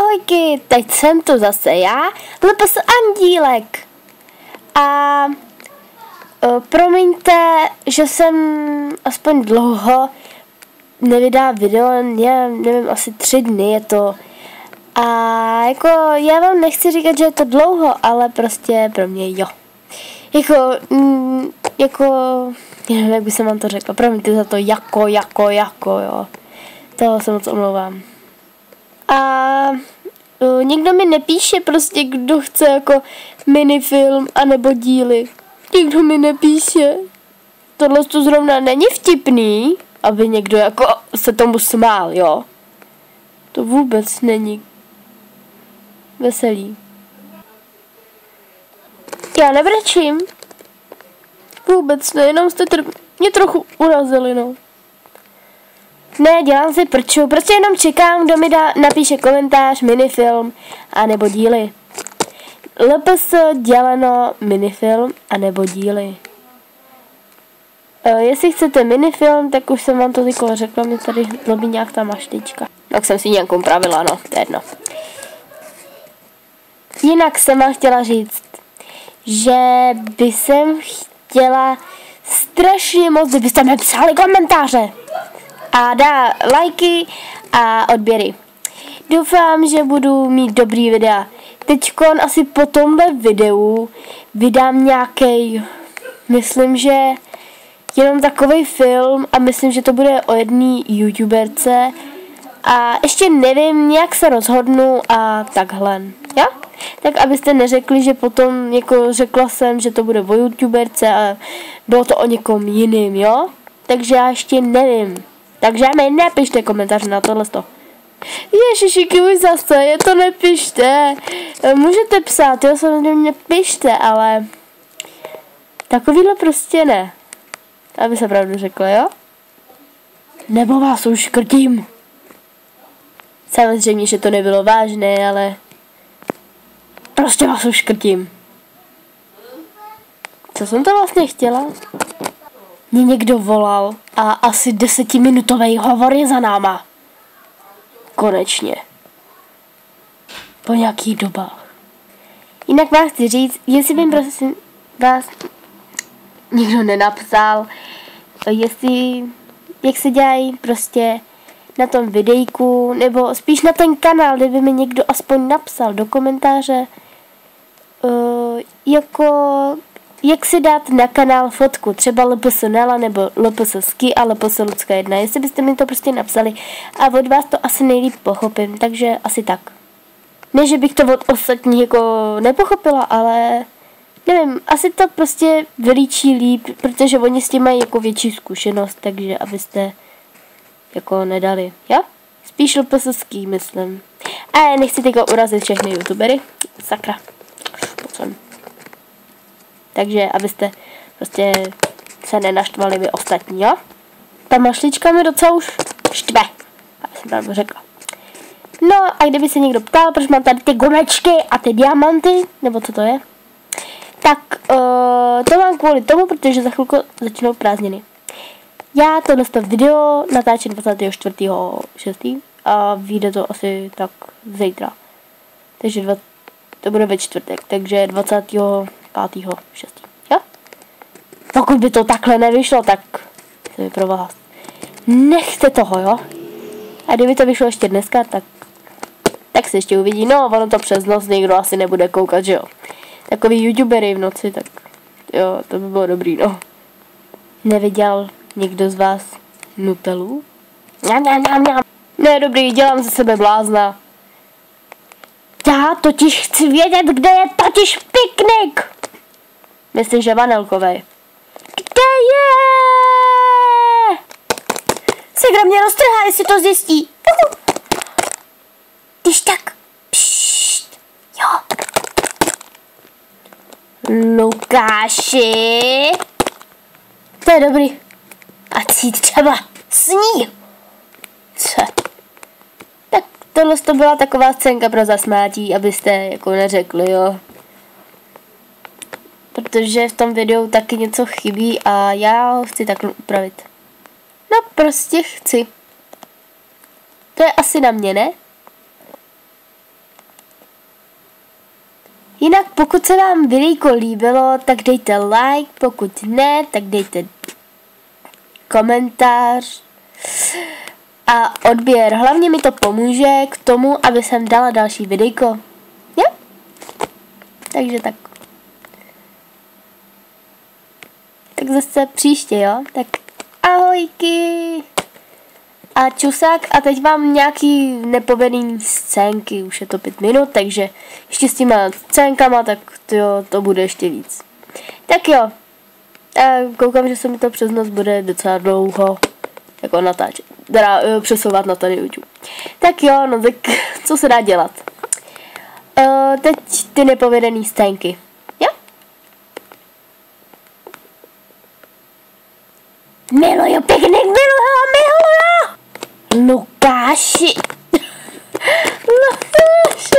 Ahojky, teď jsem tu zase já, LPS Andílek. A promiňte, že jsem aspoň dlouho nevydal video, nevím, asi 3 dny je to. A jako já vám nechci říkat, že je to dlouho, ale prostě pro mě jo. Nevím, jak by se vám to řekla, promiňte za to jo. Toho se moc omlouvám. A někdo mi nepíše prostě, kdo chce jako minifilm anebo díly. Nikdo mi nepíše. Tohle to zrovna není vtipný, aby někdo jako se tomu smál, jo. To vůbec není veselý. Já nebrečím. Vůbec ne, jenom jste mě trochu urazili, no. Ne, dělám si prču, prostě jenom čekám, kdo mi napíše komentář, minifilm, anebo díly. LPS děleno minifilm, anebo díly. Jestli chcete minifilm, tak už jsem vám to tyko řekla, mě tady zlobí nějak ta maštička. Tak jsem si nějakou pravila, no, to je jedno. Jinak jsem vám chtěla říct, že by jsem chtěla strašně moc, kdybyste mi psali komentáře. A dá lajky a odběry. Doufám, že budu mít dobrý videa. Teďkon asi po tomhle videu vydám nějaký, myslím, že jenom takovej film a myslím, že to bude o jedné youtuberce. A ještě nevím, nějak se rozhodnu a takhle, jo? Tak abyste neřekli, že potom jako řekla jsem, že to bude o youtuberce a bylo to o někom jiným, jo? Takže já ještě nevím. Takže mi nepište komentář na tohleto. Ježiši, už zase, je to nepište. Můžete psát, jo, samozřejmě pište, ale takovýhle prostě ne. Aby se pravdu řekla, jo? Nebo vás už škrtím. Samozřejmě, že to nebylo vážné, ale prostě vás už škrtím. Co jsem to vlastně chtěla? Mě někdo volal a asi 10minutový hovor je za náma. Konečně. Po nějakých dobách. Jinak vám chci říct, jestli by prosím vás nikdo nenapsal, jak se dělají prostě na tom videjku, nebo spíš na ten kanál, kdyby mi někdo aspoň napsal do komentáře, jak si dát na kanál fotku, třeba LPS Nela nebo LPS Ski a LPS Lucka 1. Jestli byste mi to prostě napsali a od vás to asi nejlíp pochopím, takže asi tak. Ne, že bych to od ostatních jako nepochopila, ale nevím, asi to prostě vylíčí líp, protože oni s tím mají jako větší zkušenost, takže abyste jako nedali, jo? Spíš LPS Ski, myslím. A já nechci teďka urazit všechny youtubery, sakra. Takže abyste prostě se nenaštvali vy ostatní, jo? Ta mašlička mi docela už štve, aby jsem pravdu řekla. No a kdyby se někdo ptal, proč mám tady ty gumečky a ty diamanty, nebo co to je, tak to mám kvůli tomu, protože za chvilku začnou prázdniny. Já tohle video natáčím 24.6. a vyjde to asi tak zítra. Takže to bude ve čtvrtek, takže 25.6. Jo? Pokud by to takhle nevyšlo, tak se mi pro vás. Nechte toho, jo? A kdyby to vyšlo ještě dneska, tak se ještě uvidí. No, ono to přes noc někdo asi nebude koukat, že jo? Takový youtubery v noci, tak jo, to by bylo dobrý, no. Neviděl někdo z vás Nutellu? Ne, dobrý, dělám ze sebe blázna. Já totiž chci vědět, kde je totiž piknik. Myslím, že vanilkovej. Kde je? Segra mě roztrhá, jestli to zjistí. Když tak. Pšt. Jo. Lukáši. To je dobrý. A cít třeba sní. Co? Tak tohle to byla taková scénka pro zasmátí, abyste jako neřekli, jo. Protože v tom videu taky něco chybí a já ho chci takhle upravit. No prostě chci. To je asi na mě, ne? Jinak pokud se vám videjko líbilo, tak dejte like, pokud ne, tak dejte komentář a odběr. Hlavně mi to pomůže k tomu, aby jsem dala další videjko. Jo? Takže tak. Tak zase příště, jo? Tak ahojky! A čusák, a teď mám nějaký nepovedený scénky, už je to 5 minut, takže ještě s těma scénkama, tak to bude ještě víc. Tak jo, koukám, že se mi to přes noc bude docela dlouho jako natáčet, teda přesouvat na ten YouTube. Tak jo, no tak co se dá dělat? Teď ty nepovedený scénky, jo? Miluju piknik, miluju! Lukáši! Lukáši!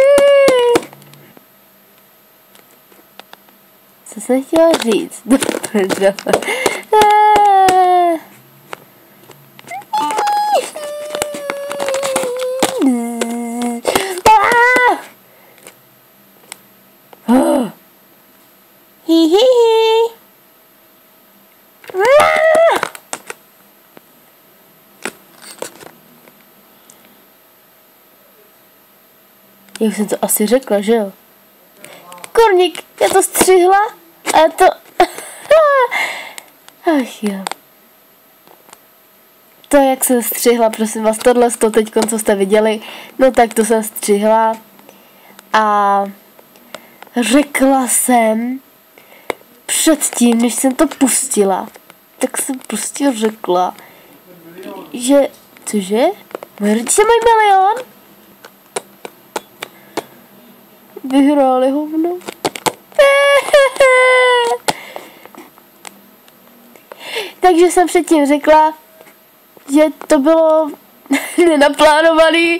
Co jsem chtěla říct? Jak jsem to asi řekla, že jo? Korník, já to střihla a já to... Ach jo. To, jak jsem střihla, prosím vás, tohle to teď, co jste viděli, no tak to jsem střihla a řekla jsem předtím, než jsem to pustila, tak jsem prostě řekla, že... Cože? Moje rodiče mají milion? Vyhráli hovno. Takže jsem předtím řekla, že to bylo nenaplánovaný.